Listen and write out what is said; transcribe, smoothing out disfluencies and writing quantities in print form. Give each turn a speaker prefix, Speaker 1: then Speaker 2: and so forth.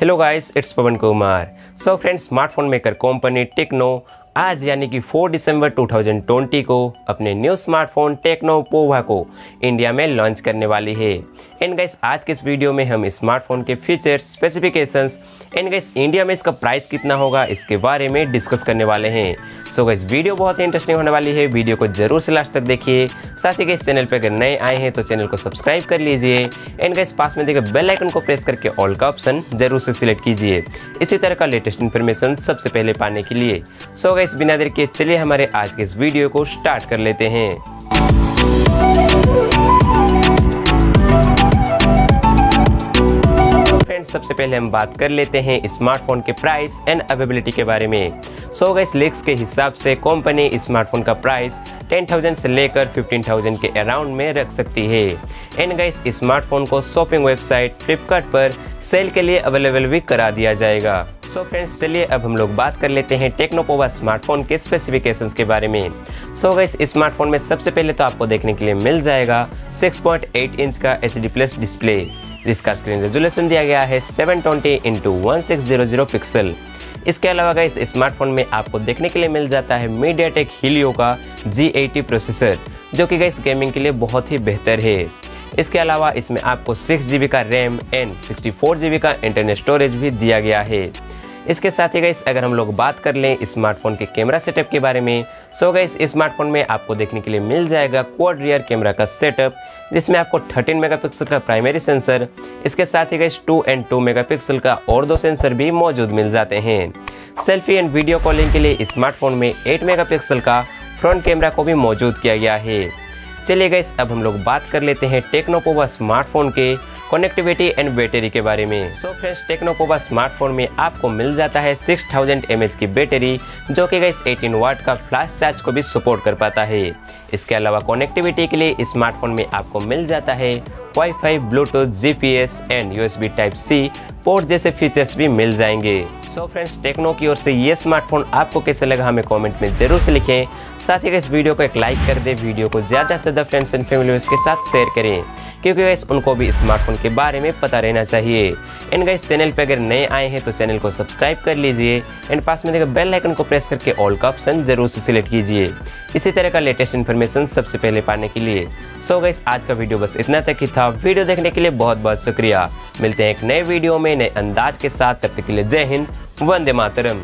Speaker 1: Hello guys, it's Pawan Kumar. So friends, smartphone maker company Tecno आज यानी कि 4 दिसंबर 2020 को अपने न्यू स्मार्टफोन टेक्नो पोवा को इंडिया में लॉन्च करने वाली है। एंड गाइस, आज के इस वीडियो में हम स्मार्टफोन के features, specifications and guys India में इसका प्राइस कितना होगा इसके बारे में डिस्कस करने वाले हैं। सो गाइस, वीडियो बहुत ही इंटरेस्टिंग होने वाली है। वीडियो को जरूर से लास्ट तक देखिए। साथ ही गाइस, चैनल पर अगर नए आए हैं तो चैनल को सब्सक्राइब कर लीजिए एंड गाइस पास में देखिए बेल आइकन को प्रेस करके ऑल का ऑप्शन जरूर से सिलेक्ट कीजिए इसी तरह का लेटेस्ट इन्फॉर्मेशन सबसे पहले पाने के लिए। सो गाइस, बिना देर के चलिए हमारे आज के इस वीडियो को स्टार्ट कर लेते हैं। सबसे पहले हम बात कर लेते हैं स्मार्टफोन के प्राइस एंड अवेलेबिलिटी के बारे में। सो गाइस, लीक्स के हिसाब से कंपनी स्मार्टफोन का प्राइस 10,000 से लेकर 15,000 के अराउंड में रख सकती है। एंड गाइस, स्मार्टफोन को शॉपिंग वेबसाइट फ्लिपकार्ट पर सेल के लिए अवेलेबल भी करा दिया जाएगा। सो फ्रेंड्स, चलिए अब हम लोग बात कर लेते हैं टेक्नो पोवा स्मार्टफोन के स्पेसिफिकेशंस के बारे में। सो गाइस, स्मार्टफोन में सबसे पहले तो आपको देखने के लिए मिल जाएगा 6.8 इंच का HD+ डिस्प्ले, जिसका स्क्रीन रेजोल्यूशन दिया गया है 720x1600 पिक्सल। इसके अलावा गाइस, स्मार्टफोन में आपको देखने के लिए मिल जाता है मीडियाटेक हीलियो का G80 प्रोसेसर, जो कि गाइस गेमिंग के लिए बहुत ही बेहतर है। इसके अलावा इसमें आपको 6GB का रैम एंड 64GB का इंटरनल स्टोरेज भी दिया गया है। इसके साथ ही गाइस, अगर हम लोग बात कर लें स्मार्टफोन के कैमरा सेटअप के बारे में, सो गाइस स्मार्टफोन में आपको देखने के लिए मिल जाएगा क्वाड रियर कैमरा का सेटअप, जिसमें आपको 13 मेगापिक्सल का प्राइमरी सेंसर, इसके साथ ही गाइस 2 और 2 मेगापिक्सल का और 2 सेंसर भी मौजूद मिल जाते हैं। सेल्फी एंड वीडियो कॉलिंग के लिए स्मार्टफोन में 8 मेगापिक्सल का फ्रंट कैमरा को भी मौजूद किया गया है। चलिए गाइस, अब हम लोग बात कर लेते हैं टेक्नो पोवा स्मार्टफोन के कनेक्टिविटी एंड बैटरी के बारे में। So friends, techno Pova smartphone में आपको मिल जाता है 6000 mAh की बैटरी, जो कि गाइस 18 वाट का फ्लैश चार्ज को भी सपोर्ट कर पाता है। इसके अलावा कनेक्टिविटी के लिए स्मार्टफोन में आपको मिल जाता है wifi, Bluetooth, GPS and USB Type-C port जैसे फीचर्स भी मिल जाएंगे। सो फ्रेंड्स, टेक्नो की ओर से ये स्मार्टफोन आपको कैसे लगा हमें कमेंट में जरूर से लिखें। साथ ही इस वीडियो को एक लाइक कर दे, वीडियो को ज़्यादा से ज़्यादा फ्रेंड्स एंड फैमिली के साथ शेयर करें, क्योंकि गाइस उनको भी स्मार्टफोन के बारे में पता रहना चाहिए। एंड गाइस, चैनल पे अगर नए आए हैं तो चैनल को सब्सक्राइब कर लीजिए एंड पास में देखो बेल आइकन को प्रेस करके ऑल का ऑप्शन जरूर से सिलेक्ट कीजिए इसी तरह का लेटेस्ट इन्फॉर्मेशन सबसे पहले पाने के लिए। सो गाइस, आज का वीडियो बस इतना तक ही था। वीडियो देखने के लिए बहुत बहुत शुक्रिया। मिलते हैं एक नए वीडियो में नए अंदाज के साथ, तब तक के लिए जय हिंद, वंदे मातरम।